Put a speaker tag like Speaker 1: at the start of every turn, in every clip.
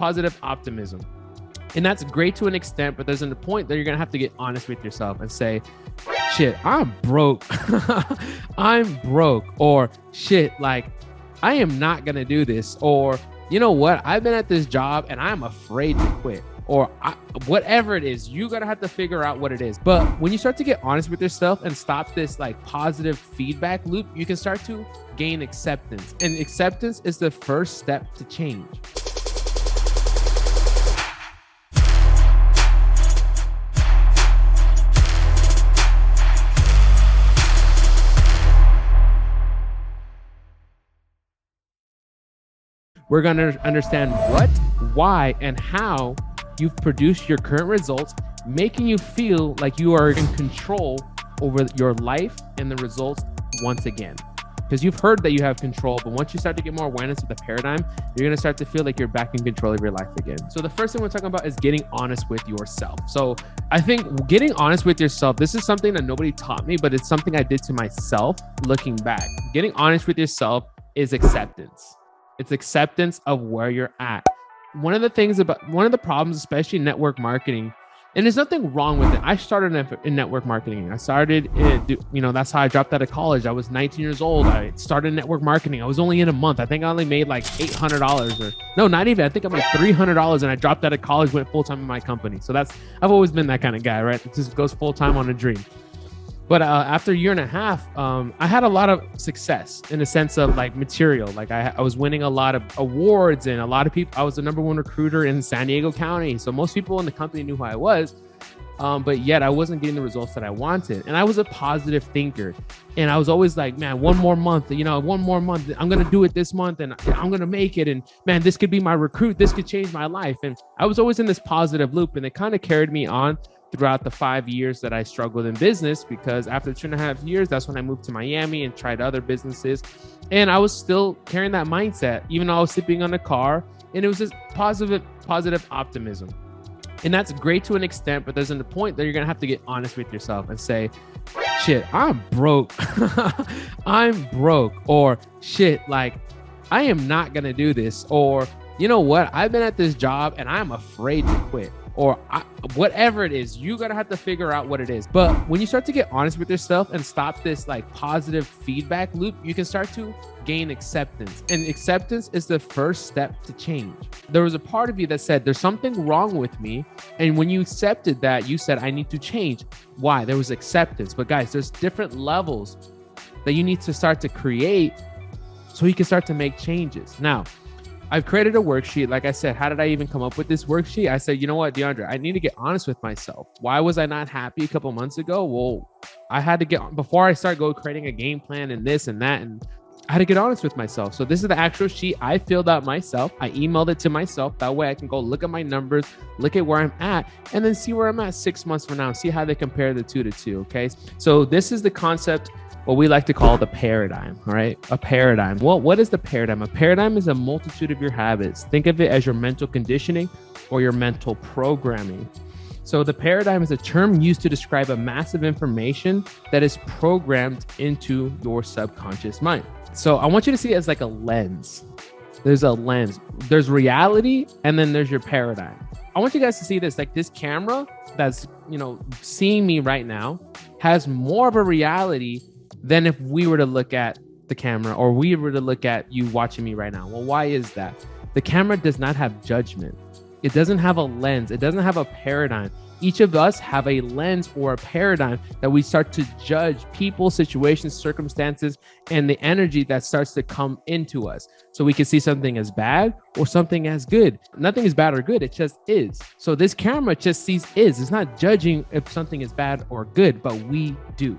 Speaker 1: positive optimism. And that's great to an extent, but there's a point that you're going to have to get honest with yourself and say, shit, I'm broke. I'm broke. Or shit, like, I am not going to do this. Or, you know what? I've been at this job and I'm afraid to quit. Or whatever it is, you're going to have to figure out what it is. But when you start to get honest with yourself and stop this like positive feedback loop, you can start to gain acceptance. And acceptance is the first step to change. We're going to understand what, why, and how you've produced your current results, making you feel like you are in control over your life and the results once again. Because you've heard that you have control, but once you start to get more awareness of the paradigm, you're going to start to feel like you're back in control of your life again. So the first thing we're talking about is getting honest with yourself. So I think getting honest with yourself, this is something that nobody taught me, but it's something I did to myself looking back. Getting honest with yourself is acceptance. It's acceptance of where you're at. One of the problems, especially in network marketing, and there's nothing wrong with it. I started in network marketing. That's how I dropped out of college. I was 19 years old. I started network marketing. I was only in a month. I think I only made like $800 or no, not even. I think I made $300 and I dropped out of college, went full time in my company. So I've always been that kind of guy, right? It just goes full time on a dream. But after a year and a half, I had a lot of success in the sense of like material. Like I was winning a lot of awards and a lot of people. I was the #1 recruiter in San Diego County. So most people in the company knew who I was, but yet I wasn't getting the results that I wanted. And I was a positive thinker. And I was always like, man, one more month. I'm going to do it this month and I'm going to make it. And man, this could be my recruit. This could change my life. And I was always in this positive loop, and it kind of carried me on throughout the 5 years that I struggled in business, because after 2.5 years, that's when I moved to Miami and tried other businesses. And I was still carrying that mindset, even though I was sleeping on the car, and it was just positive optimism. And that's great to an extent, but there's a point that you're going to have to get honest with yourself and say, shit, I'm broke. I'm broke. Or shit, like, I am not going to do this. Or, you know what? I've been at this job and I'm afraid to quit. Or whatever it is, you're going to have to figure out what it is. But when you start to get honest with yourself and stop this like positive feedback loop, you can start to gain acceptance. And acceptance is the first step to change. There was a part of you that said, there's something wrong with me. And when you accepted that, you said, I need to change. Why? There was acceptance. But guys, there's different levels that you need to start to create so you can start to make changes. Now, I've created a worksheet. Like I said, how did I even come up with this worksheet? I said, you know what, DeAndre, I need to get honest with myself. Why was I not happy a couple months ago? Well, I had to before I start creating a game plan and this and that, and I had to get honest with myself. So this is the actual sheet I filled out myself. I emailed it to myself. That way I can go look at my numbers, look at where I'm at, and then see where I'm at 6 months from now, see how they compare the two to two, okay? So this is the concept, what we like to call the paradigm, all right? A paradigm. Well, what is the paradigm? A paradigm is a multitude of your habits. Think of it as your mental conditioning or your mental programming. So the paradigm is a term used to describe a mass of information that is programmed into your subconscious mind. So I want you to see it as like a lens. There's a lens. There's reality, and then there's your paradigm. I want you guys to see this, like this camera that's, seeing me right now has more of a reality than if we were to look at the camera or we were to look at you watching me right now. Well, why is that? The camera does not have judgment. It doesn't have a lens. It doesn't have a paradigm. Each of us have a lens or a paradigm that we start to judge people, situations, circumstances, and the energy that starts to come into us. So we can see something as bad or something as good. Nothing is bad or good. It just is. So this camera just sees is. It's not judging if something is bad or good, but we do.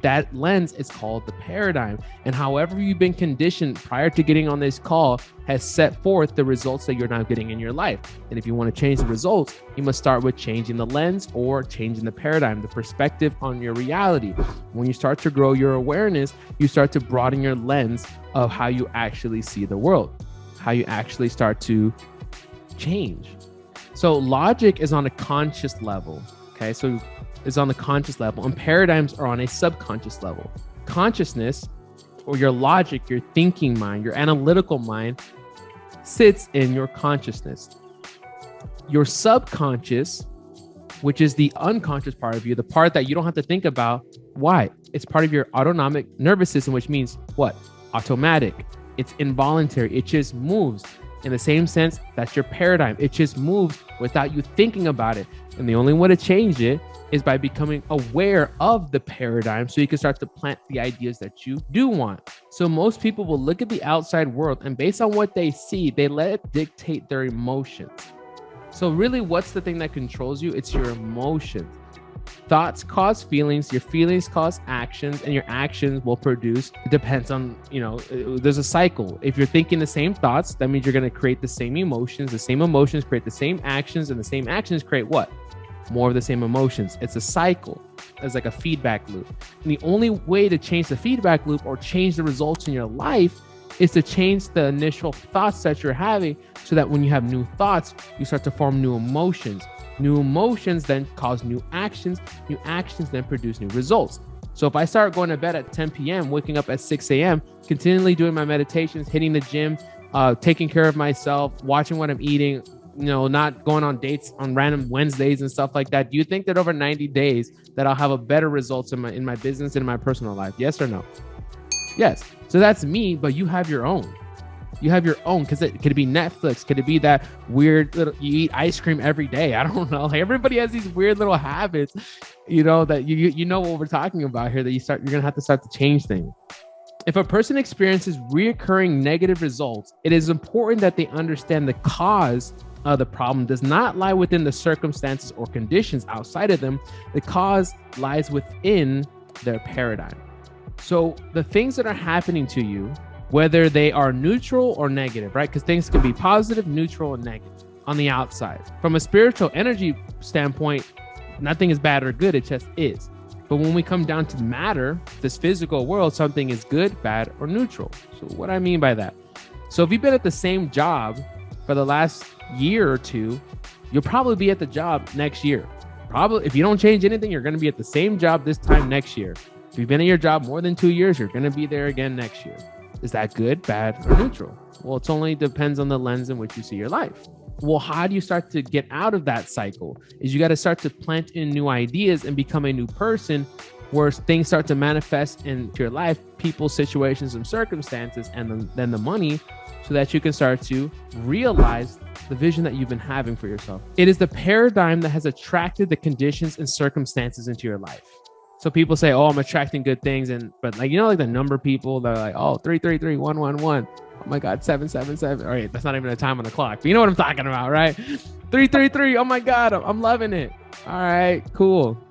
Speaker 1: That lens is called the paradigm. And however you've been conditioned prior to getting on this call has set forth the results that you're now getting in your life. And if you want to change the results, you must start with changing the lens or changing the paradigm, the perspective on your reality. When you start to grow your awareness, you start to broaden your lens of how you actually see the world, how you actually start to change. So logic is on a conscious level. Okay, so is on the conscious level, and paradigms are on a subconscious level. Consciousness, or your logic, your thinking mind, your analytical mind, sits in your consciousness. Your subconscious, which is the unconscious part of you, the part that you don't have to think about. Why? It's part of your autonomic nervous system, which means what? Automatic. It's involuntary. It just moves. In the same sense, that's your paradigm. It just moves without you thinking about it. And the only way to change it is by becoming aware of the paradigm so you can start to plant the ideas that you do want. So most people will look at the outside world, and based on what they see, they let it dictate their emotions. So really, what's the thing that controls you? It's your emotions. Thoughts cause feelings, your feelings cause actions, and your actions will produce. It depends on, there's a cycle. If you're thinking the same thoughts, that means you're going to create the same emotions. The same emotions create the same actions, and the same actions create what? More of the same emotions. It's a cycle. It's like a feedback loop. And the only way to change the feedback loop or change the results in your life is to change the initial thoughts that you're having, so that when you have new thoughts, you start to form new emotions. New emotions then cause new actions then produce new results. So if I start going to bed at 10 p.m., waking up at 6 a.m., continually doing my meditations, hitting the gym, taking care of myself, watching what I'm eating, not going on dates on random Wednesdays and stuff like that, do you think that over 90 days that I'll have a better results in my business and in my personal life? Yes or no? Yes. So that's me, but you have your own. You have your own, because could it be Netflix? Could it be that weird little, you eat ice cream every day? I don't know. Like, everybody has these weird little habits, that you know what we're talking about here, that you're going to have to start to change things. If a person experiences reoccurring negative results, it is important that they understand the cause of the problem does not lie within the circumstances or conditions outside of them. The cause lies within their paradigm. So the things that are happening to you, whether they are neutral or negative, right? Because things can be positive, neutral, and negative on the outside. From a spiritual energy standpoint, nothing is bad or good. It just is. But when we come down to matter, this physical world, something is good, bad, or neutral. So what I mean by that? So if you've been at the same job for the last year or two, you'll probably be at the job next year. Probably, if you don't change anything, you're going to be at the same job this time next year. If you've been at your job more than 2 years, you're going to be there again next year. Is that good, bad, or neutral? Well, it only depends on the lens in which you see your life. Well, how do you start to get out of that cycle? Is you got to start to plant in new ideas and become a new person, where things start to manifest into your life, people, situations, and circumstances, and then the money, so that you can start to realize the vision that you've been having for yourself. It is the paradigm that has attracted the conditions and circumstances into your life. So people say, oh, I'm attracting good things. But like the number people, they're like, oh, 333 111. Oh my God, 777. All right, that's not even a time on the clock. But you know what I'm talking about, right? 333. Oh my God, I'm loving it. All right, cool.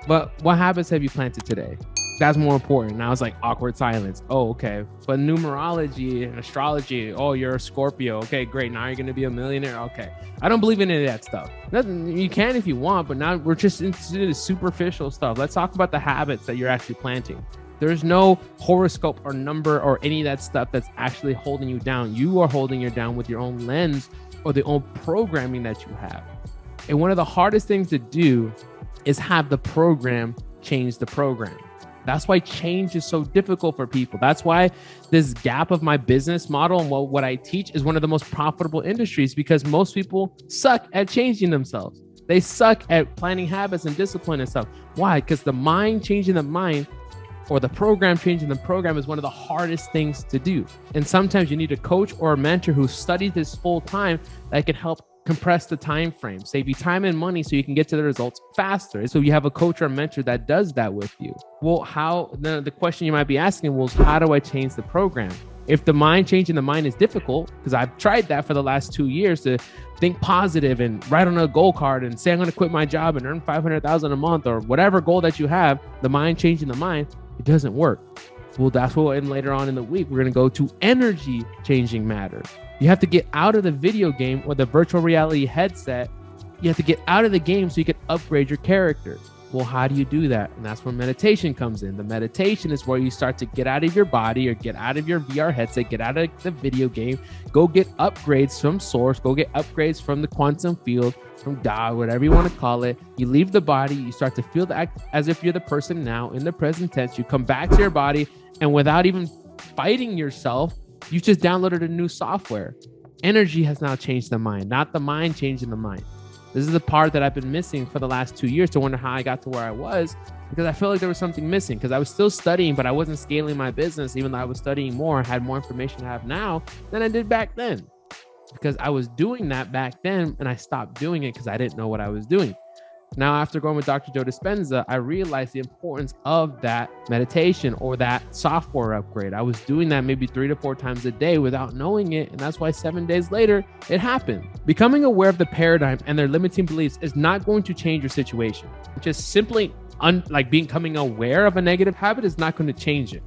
Speaker 1: But what habits have you planted today? That's more important. Now it's like awkward silence. Oh, okay. But numerology and astrology, oh, you're a Scorpio. Okay, great. Now you're going to be a millionaire. Okay. I don't believe in any of that stuff. You can if you want, but now we're just into the superficial stuff. Let's talk about the habits that you're actually planting. There's no horoscope or number or any of that stuff that's actually holding you down. You are holding you down with your own lens or the own programming that you have. And one of the hardest things to do is have the program change the program. That's why change is so difficult for people. That's why this gap of my business model and what I teach is one of the most profitable industries, because most people suck at changing themselves. They suck at planning habits and discipline and stuff. Why? Because the mind changing the mind, or the program changing the program, is one of the hardest things to do. And sometimes you need a coach or a mentor who studied this full time that can help compress the time frame, save you time and money so you can get to the results faster. So you have a coach or mentor that does that with you. Well, the question you might be asking was, how do I change the program? If the mind changing the mind is difficult, because I've tried that for the last 2 years, to think positive and write on a goal card and say, I'm going to quit my job and earn $500,000 a month, or whatever goal that you have, the mind changing the mind, it doesn't work. Well, that's what, and later on in the week, we're going to go to energy changing matter. You have to get out of the video game or the virtual reality headset. You have to get out of the game so you can upgrade your character. Well, how do you do that? And that's where meditation comes in. The meditation is where you start to get out of your body, or get out of your VR headset, get out of the video game, go get upgrades from source, go get upgrades from the quantum field, from God, whatever you want to call it. You leave the body, you start to feel the act as if you're the person now in the present tense. You come back to your body, and without even fighting yourself, you just downloaded a new software. Energy has now changed the mind, not the mind changing the mind. This is the part that I've been missing for the last 2 years to wonder how I got to where I was, because I feel like there was something missing, because I was still studying, but I wasn't scaling my business, even though I was studying more, had more information I have now than I did back then, because I was doing that back then and I stopped doing it because I didn't know what I was doing. Now, after going with Dr. Joe Dispenza, I realized the importance of that meditation or that software upgrade. I was doing that maybe 3 to 4 times a day without knowing it. And that's why 7 days later, it happened. Becoming aware of the paradigm and their limiting beliefs is not going to change your situation. Just simply becoming aware of a negative habit is not going to change it.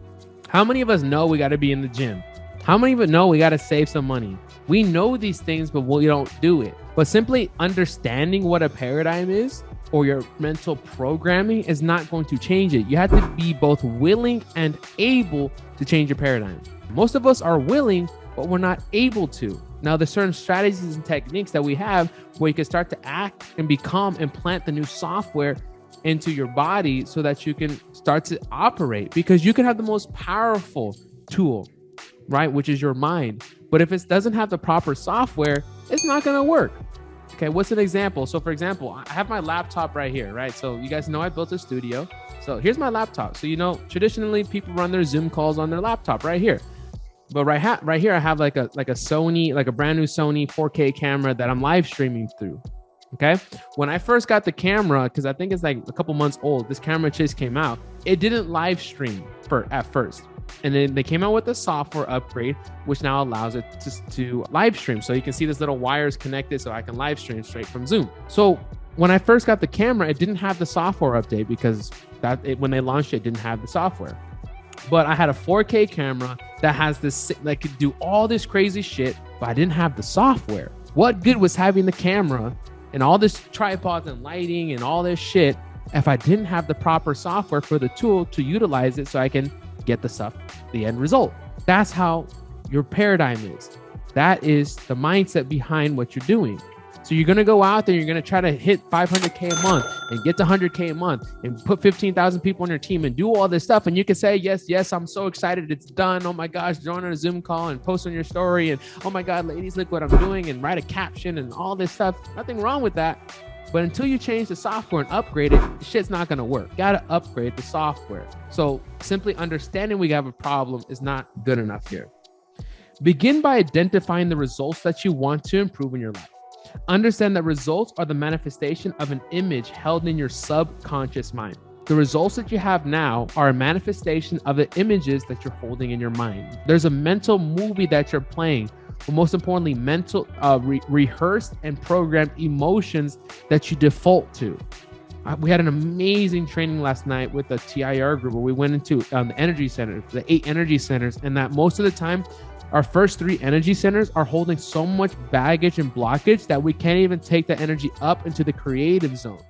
Speaker 1: How many of us know we got to be in the gym? How many of us know we got to save some money? We know these things, but we don't do it. But simply understanding what a paradigm is or your mental programming is not going to change it. You have to be both willing and able to change your paradigm. Most of us are willing, but we're not able to. Now, there's certain strategies and techniques that we have where you can start to act and implant the new software into your body so that you can start to operate, because you can have the most powerful tool, right? Which is your mind. But if it doesn't have the proper software, it's not going to work. Okay, what's an example? So for example, I have my laptop right here, right? So you guys know I built a studio. So here's my laptop. So, traditionally people run their Zoom calls on their laptop right here. But right here, I have like a Sony, like a brand new Sony 4K camera that I'm live streaming through. Okay. When I first got the camera, because I think it's like a couple months old, this camera just came out. It didn't live stream at first. And then they came out with a software upgrade, which now allows it to live stream. So you can see this little wires connected so I can live stream straight from Zoom. So when I first got the camera, it didn't have the software update because when they launched it didn't have the software. But I had a 4K camera that has this, that could do all this crazy shit, but I didn't have the software. What good was having the camera and all this tripods and lighting and all this shit if I didn't have the proper software for the tool to utilize it so I can get the end result? That's how your paradigm is. That is the mindset behind what you're doing. So you're going to go out there, you're going to try to hit 500K a month and get to 100K a month and put 15,000 people on your team and do all this stuff. And you can say, yes, I'm so excited. It's done. Oh my gosh, join on a Zoom call and post on your story. And oh my God, ladies, look what I'm doing, and write a caption and all this stuff. Nothing wrong with that. But until you change the software and upgrade it, shit's not going to work. You got to upgrade the software. So simply understanding we have a problem is not good enough here. Begin by identifying the results that you want to improve in your life. Understand that results are the manifestation of an image held in your subconscious mind. The results that you have now are a manifestation of the images that you're holding in your mind. There's a mental movie that you're playing, but most importantly, mental rehearsed and programmed emotions that you default to. We had an amazing training last night with the TIR group where we went into the energy centers, the 8 energy centers, and that most of the time, our first 3 energy centers are holding so much baggage and blockage that we can't even take the energy up into the creative zone.